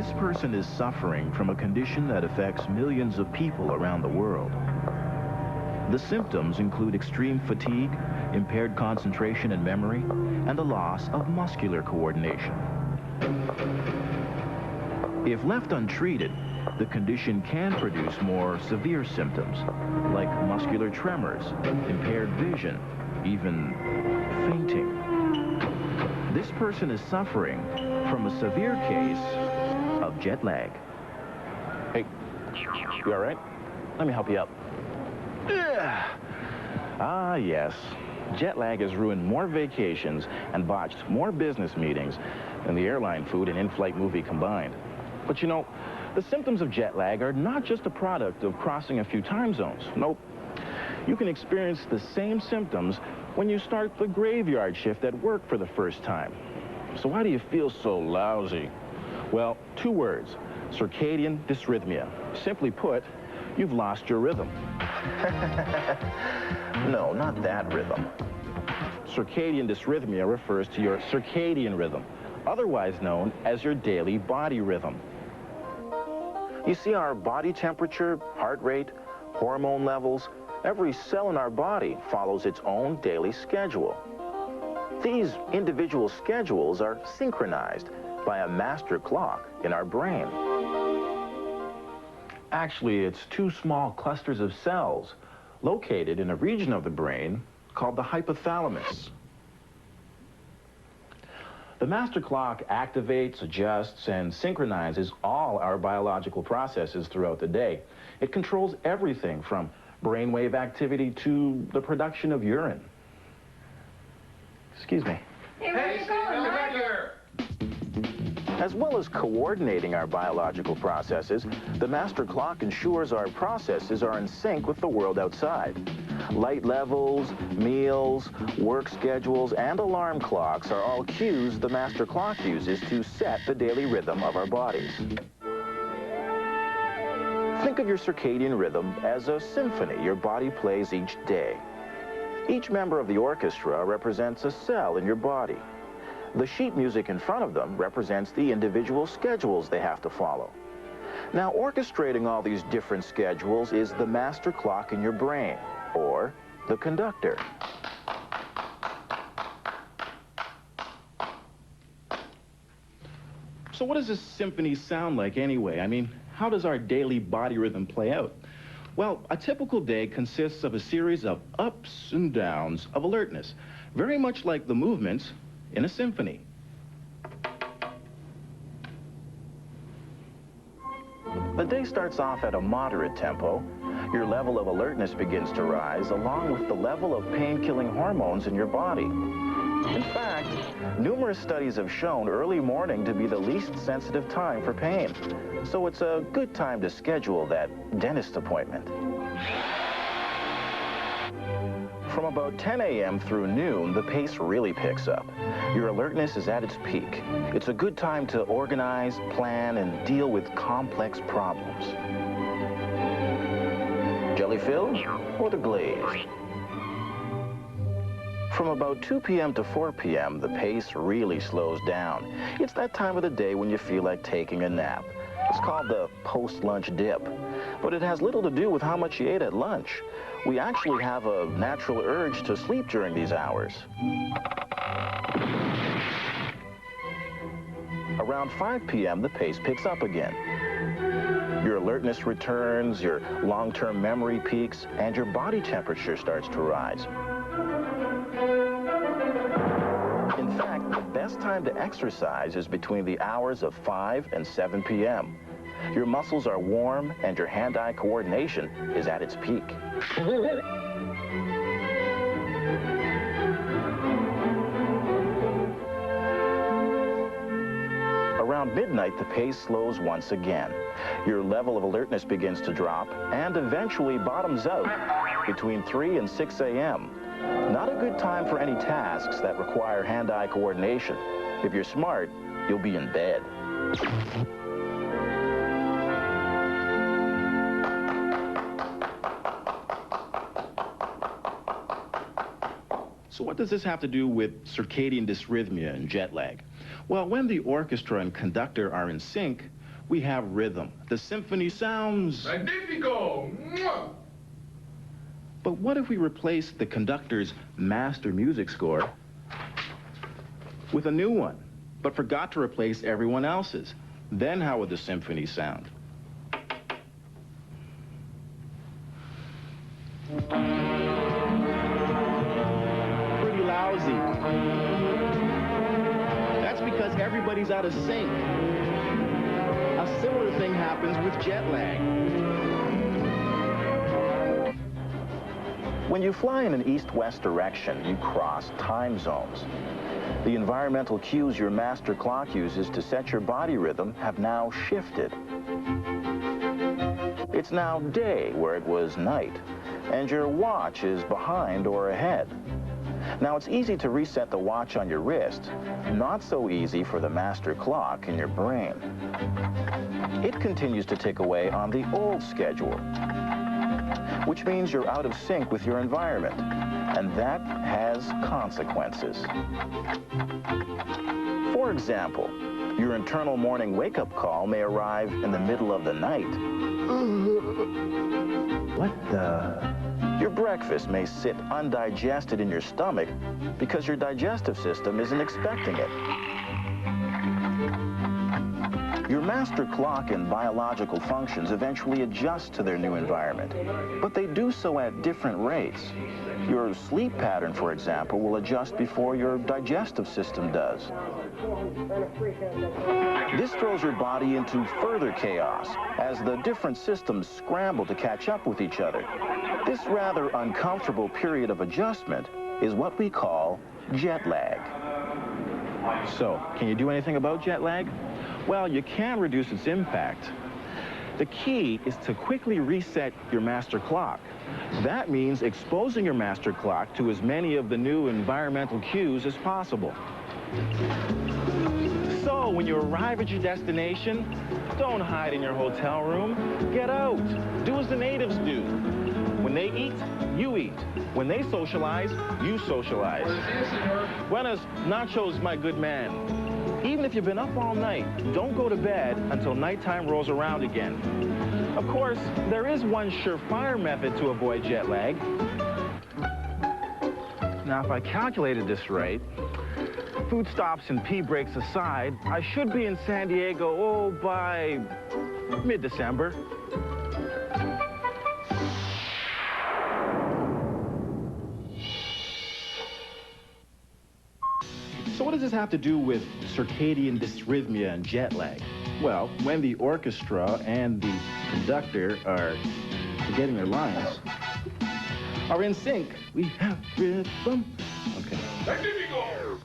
This person is suffering from a condition that affects millions of people around the world. The symptoms include extreme fatigue, impaired concentration and memory, and the loss of muscular coordination. If left untreated, the condition can produce more severe symptoms, like muscular tremors, impaired vision, even fainting. This person is suffering from a severe case of jet lag. Hey, you all right? Let me help you up. Ah, yes. Jet lag has ruined more vacations and botched more business meetings than the airline food and in-flight movie combined. But you know, the symptoms of jet lag are not just a product of crossing a few time zones. Nope. You can experience the same symptoms when you start the graveyard shift at work for the first time. So why do you feel so lousy? Well, 2 words: circadian dysrhythmia. Simply put, you've lost your rhythm. No, not that rhythm. Circadian dysrhythmia refers to your circadian rhythm, otherwise known as your daily body rhythm. You see, our body temperature, heart rate, hormone levels, every cell in our body follows its own daily schedule. These individual schedules are synchronized by a master clock in our brain. Actually, it's 2 small clusters of cells located in a region of the brain called the hypothalamus. The master clock activates, adjusts, and synchronizes all our biological processes throughout the day. It controls everything from brainwave activity to the production of urine. Excuse me. Hey, where are you going, Mark? As well as coordinating our biological processes, the master clock ensures our processes are in sync with the world outside. Light levels, meals, work schedules, and alarm clocks are all cues the master clock uses to set the daily rhythm of our bodies. Think of your circadian rhythm as a symphony your body plays each day. Each member of the orchestra represents a cell in your body. The sheet music in front of them represents the individual schedules they have to follow. Now, orchestrating all these different schedules is the master clock in your brain, or the conductor. So what does this symphony sound like anyway? I mean, how does our daily body rhythm play out? Well, a typical day consists of a series of ups and downs of alertness, very much like the movements in a symphony. The day starts off at a moderate tempo. Your level of alertness begins to rise, along with the level of pain-killing hormones in your body. In fact, numerous studies have shown early morning to be the least sensitive time for pain. So it's a good time to schedule that dentist appointment. From about 10 a.m. through noon, the pace really picks up. Your alertness is at its peak. It's a good time to organize, plan, and deal with complex problems. Jelly-filled or the glazed? From about 2 p.m. to 4 p.m., the pace really slows down. It's that time of the day when you feel like taking a nap. It's called the post-lunch dip, but it has little to do with how much you ate at lunch. We actually have a natural urge to sleep during these hours. Around 5 p.m., the pace picks up again. Your alertness returns, your long-term memory peaks, and your body temperature starts to rise. In fact, the best time to exercise is between the hours of 5 and 7 p.m. Your muscles are warm, and your hand-eye coordination is at its peak. Around midnight, the pace slows once again. Your level of alertness begins to drop and eventually bottoms out between 3 and 6 a.m. Not a good time for any tasks that require hand-eye coordination. If you're smart, you'll be in bed. So what does this have to do with circadian dysrhythmia and jet lag? Well, when the orchestra and conductor are in sync, we have rhythm. The symphony sounds... Magnifico! Mwah! But what if we replace the conductor's master music score with a new one, but forgot to replace everyone else's? Then how would the symphony sound? Pretty lousy. That's because everybody's out of sync. A similar thing happens with jet lag. When you fly in an east-west direction, you cross time zones. The environmental cues your master clock uses to set your body rhythm have now shifted. It's now day where it was night, and your watch is behind or ahead. Now, it's easy to reset the watch on your wrist, not so easy for the master clock in your brain. It continues to tick away on the old schedule, which means you're out of sync with your environment, and that has consequences. For example, your internal morning wake-up call may arrive in the middle of the night. What the? Your breakfast may sit undigested in your stomach because your digestive system isn't expecting it. Your master clock and biological functions eventually adjust to their new environment, but they do so at different rates. Your sleep pattern, for example, will adjust before your digestive system does. This throws your body into further chaos as the different systems scramble to catch up with each other. This rather uncomfortable period of adjustment is what we call jet lag. So, can you do anything about jet lag? Well, you can reduce its impact. The key is to quickly reset your master clock. That means exposing your master clock to as many of the new environmental cues as possible. So, when you arrive at your destination, don't hide in your hotel room. Get out. Do as the natives do. When they eat, you eat. When they socialize, you socialize. Buenas nachos, my good man. Even if you've been up all night, don't go to bed until nighttime rolls around again. Of course, there is one surefire method to avoid jet lag. Now, if I calculated this right, food stops and pee breaks aside, I should be in San Diego, by mid-December. So what does this have to do with circadian dysrhythmia and jet lag? Well, when the orchestra and the conductor are forgetting their lines, are in sync, we have rhythm. Okay. Magnifico!